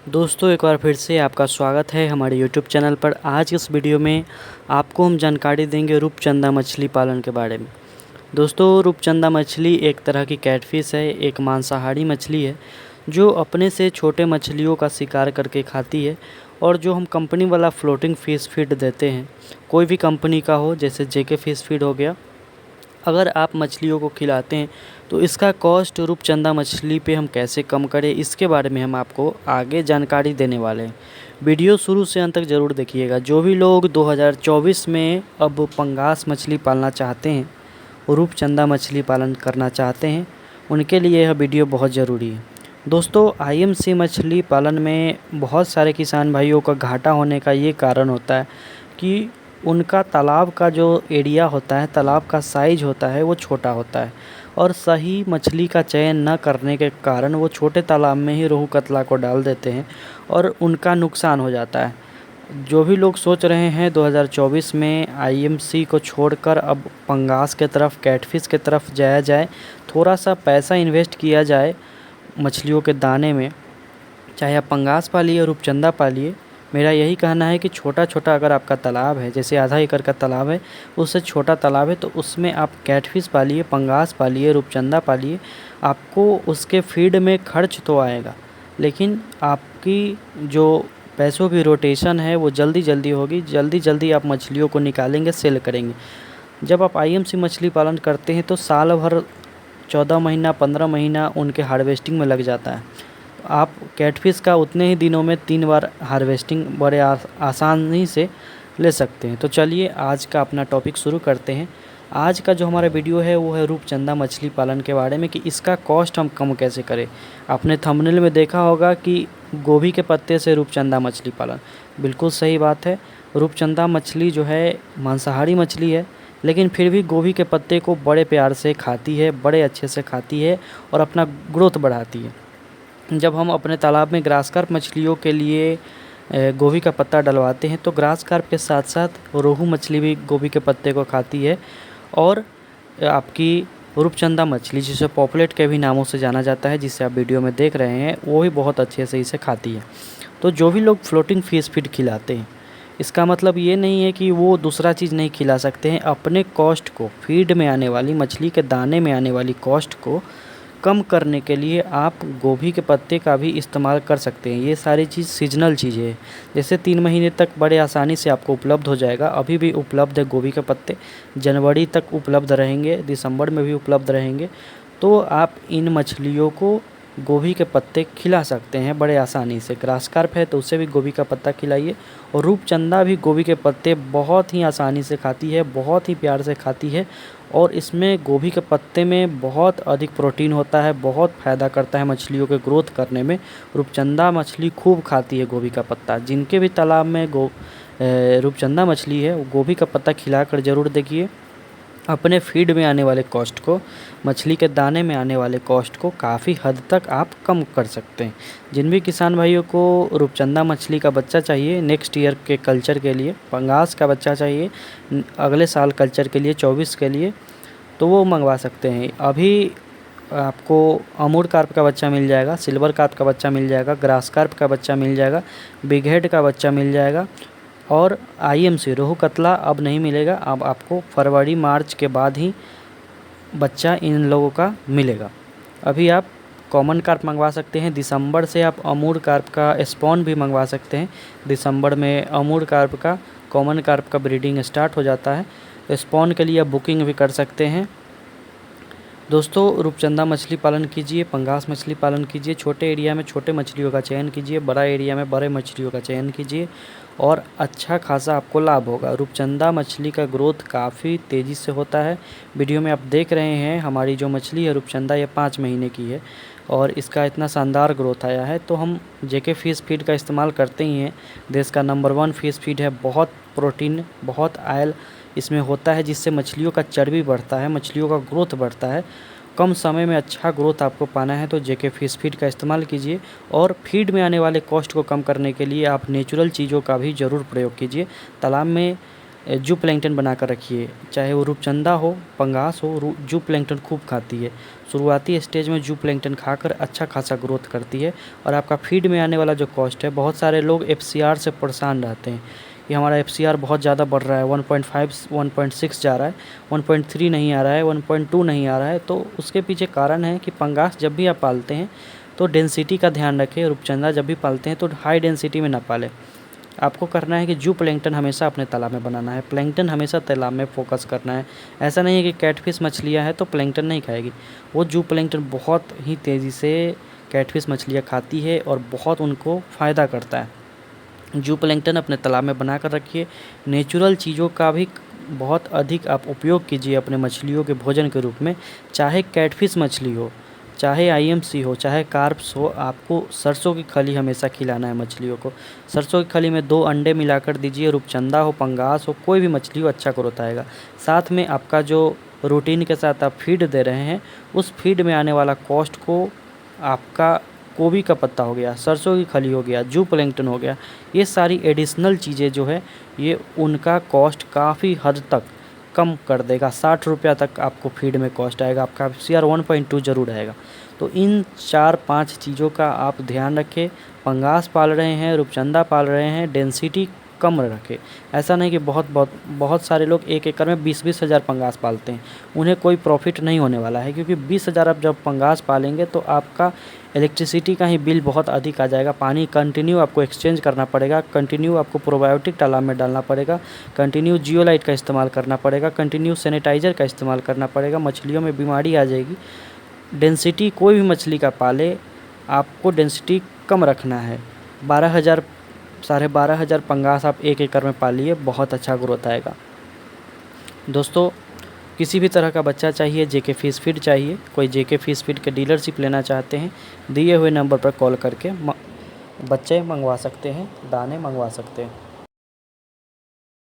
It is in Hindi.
दोस्तों एक बार फिर से आपका स्वागत है हमारे YouTube चैनल पर। आज इस वीडियो में आपको हम जानकारी देंगे रूपचंदा मछली पालन के बारे में। दोस्तों रूपचंदा मछली एक तरह की कैटफिश है, एक मांसाहारी मछली है जो अपने से छोटे मछलियों का शिकार करके खाती है। और जो हम कंपनी वाला फ्लोटिंग फिश फीड देते हैं, कोई भी कंपनी का हो, जैसे जेके फिश फीड हो गया, अगर आप मछलियों को खिलाते हैं तो इसका कॉस्ट रूपचंदा मछली पे हम कैसे कम करें, इसके बारे में हम आपको आगे जानकारी देने वाले हैं। वीडियो शुरू से अंत तक ज़रूर देखिएगा। जो भी लोग 2024 में अब पंगास मछली पालना चाहते हैं, रूपचंदा मछली पालन करना चाहते हैं, उनके लिए यह वीडियो बहुत ज़रूरी है। दोस्तों आईएमसी मछली पालन में बहुत सारे किसान भाइयों का घाटा होने का ये कारण होता है कि उनका तालाब का जो एरिया होता है, तालाब का साइज़ होता है, वो छोटा होता है और सही मछली का चयन न करने के कारण वो छोटे तालाब में ही रोहू कतला को डाल देते हैं और उनका नुकसान हो जाता है। जो भी लोग सोच रहे हैं 2024 में आईएमसी को छोड़कर अब पंगास के तरफ, कैटफिश के तरफ जाया जाए, थोड़ा सा पैसा इन्वेस्ट किया जाए मछलियों के दाने में, चाहे आप पंगास पालिए, रूपचंदा पालिए, मेरा यही कहना है कि छोटा छोटा अगर आपका तालाब है, जैसे आधा एकड़ का तालाब है, उससे छोटा तालाब है, तो उसमें आप कैटफिश पालिए, पंगास पालिए, रूपचंदा पालिए। आपको उसके फीड में खर्च तो आएगा, लेकिन आपकी जो पैसों की रोटेशन है वो जल्दी जल्दी होगी, जल्दी जल्दी आप मछलियों को निकालेंगे, सेल करेंगे। जब आप आईएमसी मछली पालन करते हैं तो साल भर 14 महीना 15 महीना उनके हार्वेस्टिंग में लग जाता है। आप कैटफिश का उतने ही दिनों में 3 बार हार्वेस्टिंग बड़े आसानी से ले सकते हैं। तो चलिए आज का अपना टॉपिक शुरू करते हैं। आज का जो हमारा वीडियो है वो है रूपचंदा मछली पालन के बारे में, कि इसका कॉस्ट हम कम कैसे करें। आपने थंबनेल में देखा होगा कि गोभी के पत्ते से रूपचंदा मछली पालन, बिल्कुल सही बात है। रूपचंदा मछली जो है मांसाहारी मछली है, लेकिन फिर भी गोभी के पत्ते को बड़े प्यार से खाती है, बड़े अच्छे से खाती है और अपना ग्रोथ बढ़ाती है। जब हम अपने तालाब में ग्रास कार्प मछलियों के लिए गोभी का पत्ता डलवाते हैं तो ग्रास कार्प के साथ साथ रोहू मछली भी गोभी के पत्ते को खाती है। और आपकी रूपचंदा मछली, जिसे पॉपुलेट के भी नामों से जाना जाता है, जिसे आप वीडियो में देख रहे हैं, वो भी बहुत अच्छे से इसे खाती है। तो जो भी लोग फ्लोटिंग फिश फीड खिलाते हैं, इसका मतलब ये नहीं है कि वो दूसरा चीज़ नहीं खिला सकते हैं। अपने कॉस्ट को, फीड में आने वाली, मछली के दाने में आने वाली कॉस्ट को कम करने के लिए आप गोभी के पत्ते का भी इस्तेमाल कर सकते हैं। ये सारी चीज़ सीजनल चीज़ें है, जैसे 3 महीने तक बड़े आसानी से आपको उपलब्ध हो जाएगा। अभी भी उपलब्ध है गोभी के पत्ते, जनवरी तक उपलब्ध रहेंगे, दिसंबर में भी उपलब्ध रहेंगे। तो आप इन मछलियों को गोभी के पत्ते खिला सकते हैं बड़े आसानी से। ग्रास कार्प है तो उससे भी गोभी का पत्ता खिलाइए। और रूपचंदा भी गोभी के पत्ते बहुत ही आसानी से खाती है, बहुत ही प्यार से खाती है। और इसमें गोभी के पत्ते में बहुत अधिक प्रोटीन होता है, बहुत फ़ायदा करता है मछलियों के ग्रोथ करने में। रूपचंदा मछली खूब खाती है गोभी का पत्ता। जिनके भी तालाब में रूपचंदा मछली है, वो गोभी का पत्ता खिलाकर ज़रूर देखिए। अपने फीड में आने वाले कॉस्ट को, मछली के दाने में आने वाले कॉस्ट को काफ़ी हद तक आप कम कर सकते हैं। जिन भी किसान भाइयों को रूपचंदा मछली का बच्चा चाहिए नेक्स्ट ईयर के कल्चर के लिए, पंगास का बच्चा चाहिए अगले साल कल्चर के लिए 24 के लिए, तो वो मंगवा सकते हैं। अभी आपको अमूर कार्प का बच्चा मिल जाएगा, सिल्वर कार्प का बच्चा मिल जाएगा, ग्रास कार्प का बच्चा मिल जाएगा, बिग हेड का बच्चा मिल जाएगा। और आईएमसी रोहू कतला अब नहीं मिलेगा, अब आपको फरवरी मार्च के बाद ही बच्चा इन लोगों का मिलेगा। अभी आप कॉमन कार्प मंगवा सकते हैं। दिसंबर से आप अमूर कार्प का स्पॉन भी मंगवा सकते हैं। दिसंबर में अमूर कार्प का, कॉमन कार्प का ब्रीडिंग स्टार्ट हो जाता है, तो स्पॉन के लिए आप बुकिंग भी कर सकते हैं। दोस्तों रूपचंदा मछली पालन कीजिए, पंगास मछली पालन कीजिए। छोटे एरिया में छोटे मछलियों का चयन कीजिए, बड़ा एरिया में बड़े मछलियों का चयन कीजिए और अच्छा खासा आपको लाभ होगा। रूपचंदा मछली का ग्रोथ काफ़ी तेज़ी से होता है। वीडियो में आप देख रहे हैं हमारी जो मछली है रूपचंदा, ये 5 महीने की है और इसका इतना शानदार ग्रोथ आया है। तो हम जेके फिश फीड का इस्तेमाल करते ही हैं। देश का नंबर 1 फिश फीड है। बहुत प्रोटीन, बहुत आयल इसमें होता है, जिससे मछलियों का चर्बी बढ़ता है, मछलियों का ग्रोथ बढ़ता है। कम समय में अच्छा ग्रोथ आपको पाना है तो जेके फिश फीड का इस्तेमाल कीजिए। और फीड में आने वाले कॉस्ट को कम करने के लिए आप नेचुरल चीज़ों का भी ज़रूर प्रयोग कीजिए। तालाब में जू प्लैंकटन बना कर रखिए, चाहे वो रूपचंदा हो, पंगास हो, जू प्लैंकटन खूब खाती है। शुरुआती स्टेज में जू प्लैंकटन खाकर अच्छा खासा ग्रोथ करती है और आपका फीड में आने वाला जो कॉस्ट है, बहुत सारे लोग एफसीआर से परेशान रहते हैं कि हमारा एफसीआर बहुत ज़्यादा बढ़ रहा है, 1.5 1.6 जा रहा है, 1.3 नहीं आ रहा है, 1.2 नहीं आ रहा है। तो उसके पीछे कारण है कि पंगास जब भी आप पालते हैं तो डेंसिटी का ध्यान रखें। रूपचंदा जब भी पालते हैं तो हाई डेंसिटी में ना पालें। आपको करना है कि जू प्लैंकटन हमेशा अपने तालाब में बनाना है, प्लैंकटन हमेशा तालाब में फोकस करना है। ऐसा नहीं है कि कैटफिश मछलियाँ हैं तो प्लैंकटन नहीं खाएगी, वो जू प्लैंकटन बहुत ही तेज़ी से कैटफिश मछलियाँ खाती है और बहुत उनको फ़ायदा करता है। जू प्लैंकटन अपने तालाब में बना कर रखिए। नेचुरल चीज़ों का भी बहुत अधिक आप उपयोग कीजिए अपने मछलियों के भोजन के रूप में। चाहे कैटफिश मछली हो, चाहे आईएमसी हो, चाहे कार्प्स हो, आपको सरसों की खली हमेशा खिलाना है मछलियों को। सरसों की खली में 2 अंडे मिलाकर दीजिए। रूपचंदा हो, पंगास हो, कोई भी मछली हो, अच्छा ग्रोथ आएगा। साथ में आपका जो रूटीन के साथ आप फीड दे रहे हैं, उस फीड में आने वाला कॉस्ट को आपका गोभी का पत्ता हो गया, सरसों की खली हो गया, जू प्लैंकटन हो गया, ये सारी एडिशनल चीज़ें जो है ये उनका कॉस्ट काफ़ी हद तक कम कर देगा। 60 रुपया तक आपको फीड में कॉस्ट आएगा, आपका एफसीआर 1.2 ज़रूर आएगा। तो इन 4-5 चीज़ों का आप ध्यान रखें। पंगास पाल रहे हैं, रूपचंदा पाल रहे हैं, डेंसिटी कम रखें। ऐसा नहीं कि बहुत सारे लोग 1 एकड़ में 20-20 हज़ार पंगास पालते हैं, उन्हें कोई प्रॉफिट नहीं होने वाला है, क्योंकि 20 हज़ार आप जब पंगास पालेंगे तो आपका इलेक्ट्रिसिटी का ही बिल बहुत अधिक आ जाएगा। पानी कंटिन्यू आपको एक्सचेंज करना पड़ेगा, कंटिन्यू आपको प्रोबायोटिक तालाब में डालना पड़ेगा, कंटिन्यू जियोलाइट का इस्तेमाल करना पड़ेगा, कंटिन्यू सैनिटाइज़र का इस्तेमाल करना पड़ेगा। मछलियों में बीमारी आ जाएगी। डेंसिटी कोई भी मछली का पाले, आपको डेंसिटी कम रखना है। 12,000 12,500 पंगास आप 1 एकड़ में पालिए, बहुत अच्छा ग्रोथ आएगा। दोस्तों, किसी भी तरह का बच्चा चाहिए, जेके फिश फीड चाहिए, कोई जेके फिश फीड के डीलरशिप लेना चाहते हैं, दिए हुए नंबर पर कॉल करके बच्चे मंगवा सकते हैं, दाने मंगवा सकते हैं।